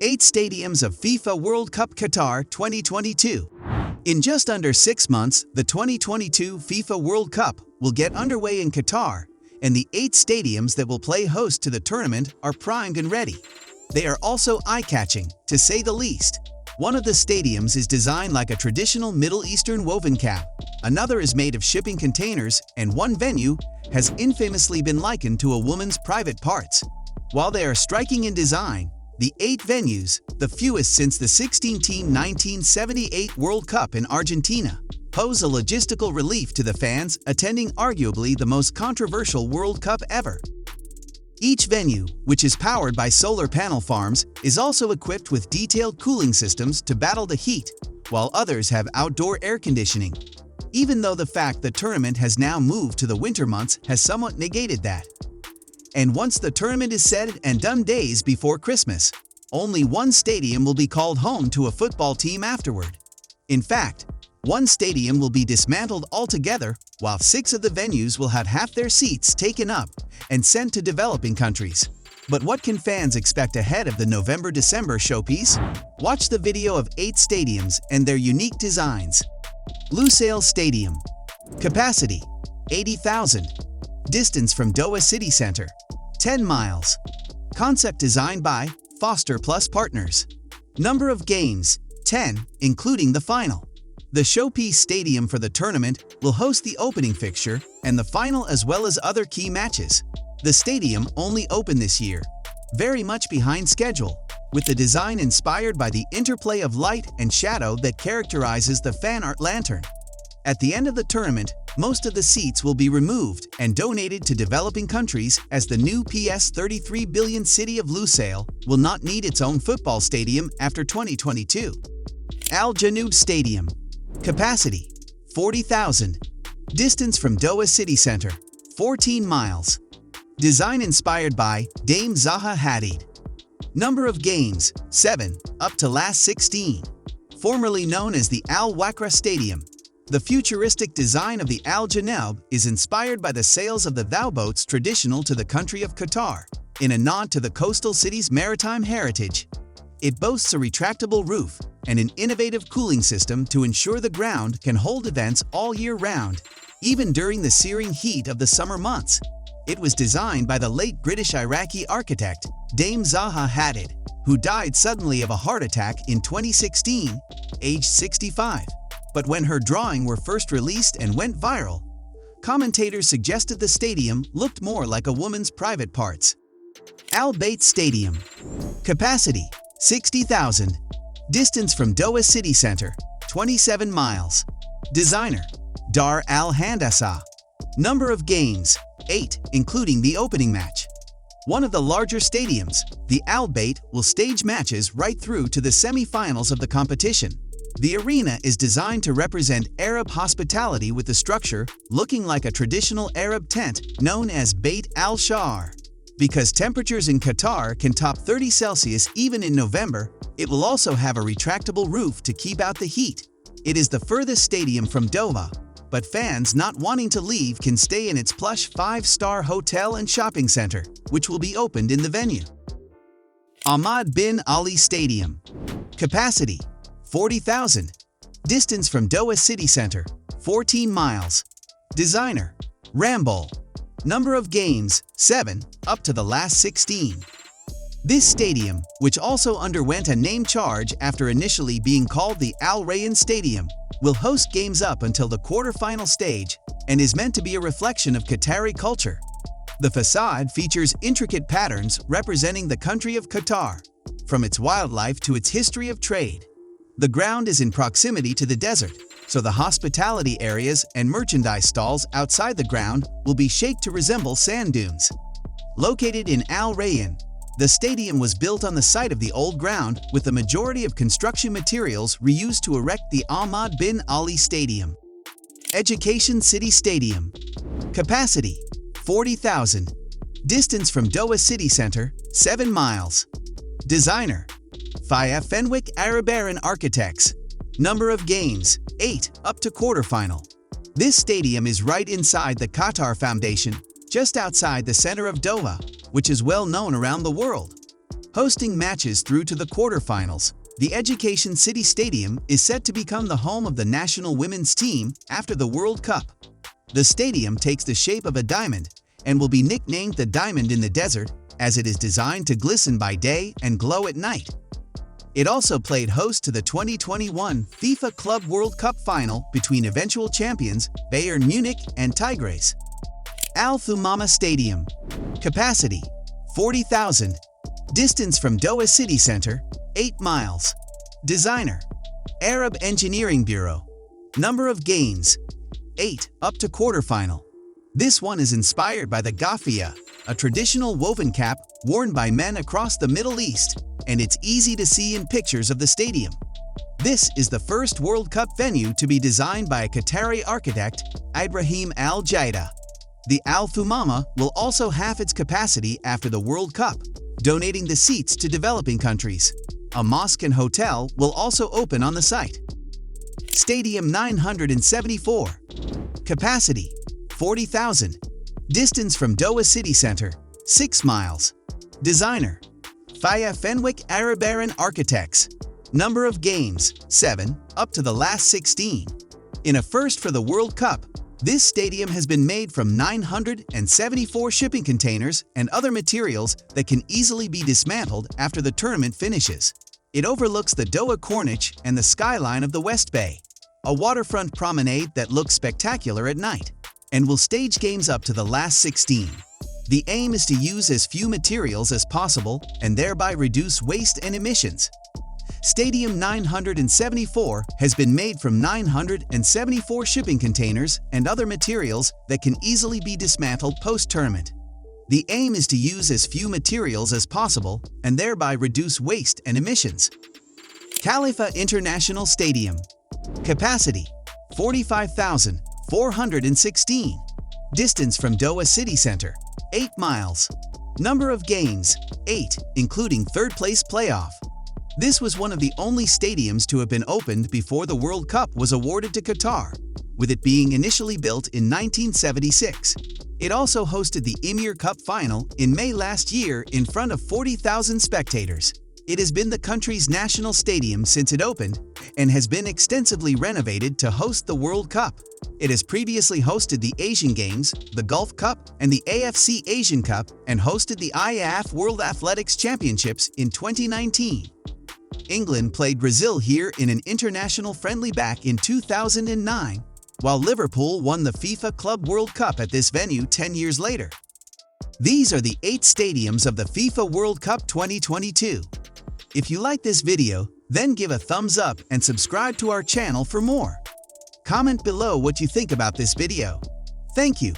8 stadiums of FIFA World Cup Qatar 2022. In just under 6 months, the 2022 FIFA World Cup will get underway in Qatar, and the 8 stadiums that will play host to the tournament are primed and ready. They are also eye-catching, to say the least. One of the stadiums is designed like a traditional Middle Eastern woven cap, another is made of shipping containers, and one venue has infamously been likened to a woman's private parts. While they are striking in design, the 8 venues, the fewest since the 16-team 1978 World Cup in Argentina, pose a logistical relief to the fans attending arguably the most controversial World Cup ever. Each venue, which is powered by solar panel farms, is also equipped with detailed cooling systems to battle the heat, while others have outdoor air conditioning. Even though the fact the tournament has now moved to the winter months has somewhat negated that. And once the tournament is said and done days before Christmas, only one stadium will be called home to a football team afterward. In fact, one stadium will be dismantled altogether, while 6 of the venues will have half their seats taken up and sent to developing countries. But what can fans expect ahead of the November-December showpiece? Watch the video of 8 stadiums and their unique designs. Lusail Stadium. Capacity: 80,000. Distance from Doha City Center: 10 miles. Concept designed by Foster Plus Partners. Number of games: 10, including the final. The showpiece stadium for the tournament will host the opening fixture and the final as well as other key matches. The stadium only opened this year, very much behind schedule, with the design inspired by the interplay of light and shadow that characterizes the fan art lantern. At the end of the tournament, most of the seats will be removed and donated to developing countries, as the new PS 33 billion city of Lusail will not need its own football stadium after 2022. Al Janoub Stadium. Capacity: 40,000. Distance from Doha City Center: 14 miles. Design inspired by Dame Zaha Hadid. Number of games: 7, up to last 16. Formerly known as the Al Wakra Stadium, the futuristic design of the Al Janoub is inspired by the sails of the dhow boats traditional to the country of Qatar, in a nod to the coastal city's maritime heritage. It boasts a retractable roof and an innovative cooling system to ensure the ground can hold events all year round, even during the searing heat of the summer months. It was designed by the late British-Iraqi architect Dame Zaha Hadid, who died suddenly of a heart attack in 2016, aged 65. But when her drawings were first released and went viral, commentators suggested the stadium looked more like a woman's private parts. Al Bayt Stadium. Capacity: 60,000. Distance from Doha City Center: 27 miles. Designer: Dar Al Handasa. Number of games: 8, including the opening match. One of the larger stadiums, the Al Bayt will stage matches right through to the semi-finals of the competition. The arena is designed to represent Arab hospitality, with the structure looking like a traditional Arab tent known as Bayt al-Sha'ar. Because temperatures in Qatar can top 30 Celsius even in November, it will also have a retractable roof to keep out the heat. It is the furthest stadium from Doha, but fans not wanting to leave can stay in its plush 5-star hotel and shopping center, which will be opened in the venue. Ahmad bin Ali Stadium. Capacity: 40,000. Distance from Doha City Center: 14 miles. Designer: Rambol. Number of games: 7, up to the last 16. This stadium, which also underwent a name change after initially being called the Al Rayyan Stadium, will host games up until the quarter-final stage and is meant to be a reflection of Qatari culture. The facade features intricate patterns representing the country of Qatar, from its wildlife to its history of trade. The ground is in proximity to the desert, so the hospitality areas and merchandise stalls outside the ground will be shaped to resemble sand dunes. Located in Al Rayyan, the stadium was built on the site of the old ground, with the majority of construction materials reused to erect the Ahmad bin Ali Stadium. Education City Stadium. Capacity: 40,000. Distance from Doha City Center: 7 miles. Designer: Faya Fenwick Arabaran Architects. Number of games: 8, up to quarterfinal. This stadium is right inside the Qatar Foundation, just outside the center of Doha, which is well known around the world. Hosting matches through to the quarterfinals, the Education City Stadium is set to become the home of the national women's team after the World Cup. The stadium takes the shape of a diamond and will be nicknamed the Diamond in the Desert, as it is designed to glisten by day and glow at night. It also played host to the 2021 FIFA Club World Cup final between eventual champions Bayern Munich and Tigres. Al Thumama Stadium. Capacity: 40,000. Distance from Doha City Center: 8 miles. Designer: Arab Engineering Bureau. Number of games: 8, up to quarterfinal. This one is inspired by the gafia, a traditional woven cap worn by men across the Middle East, and it's easy to see in pictures of the stadium. This is the first World Cup venue to be designed by a Qatari architect, Ibrahim Al Jaida. The Al Thumama will also halve its capacity after the World Cup, donating the seats to developing countries. A mosque and hotel will also open on the site. Stadium 974. Capacity: 40,000. Distance from Doha City Center: 6 miles. Designer: Faya Fenwick Arabaran Architects. Number of games: 7, up to the last 16. In a first for the World Cup, this stadium has been made from 974 shipping containers and other materials that can easily be dismantled after the tournament finishes. It overlooks the Doha Corniche and the skyline of the West Bay, a waterfront promenade that looks spectacular at night, and will stage games up to the last 16. The aim is to use as few materials as possible and thereby reduce waste and emissions. Stadium 974 has been made from 974 shipping containers and other materials that can easily be dismantled post-tournament. The aim is to use as few materials as possible and thereby reduce waste and emissions. Khalifa International Stadium. Capacity: 45,416. Distance from Doha City Center: 8 miles. Number of games: 8, including third-place playoff. This was one of the only stadiums to have been opened before the World Cup was awarded to Qatar, with it being initially built in 1976. It also hosted the Emir Cup final in May last year in front of 40,000 spectators. It has been the country's national stadium since it opened and has been extensively renovated to host the World Cup. It has previously hosted the Asian Games, the Gulf Cup, and the AFC Asian Cup, and hosted the IAAF World Athletics Championships in 2019. England played Brazil here in an international friendly back in 2009, while Liverpool won the FIFA Club World Cup at this venue 10 years later. These are the 8 stadiums of the FIFA World Cup 2022. If you like this video, then give a thumbs up and subscribe to our channel for more. Comment below what you think about this video. Thank you.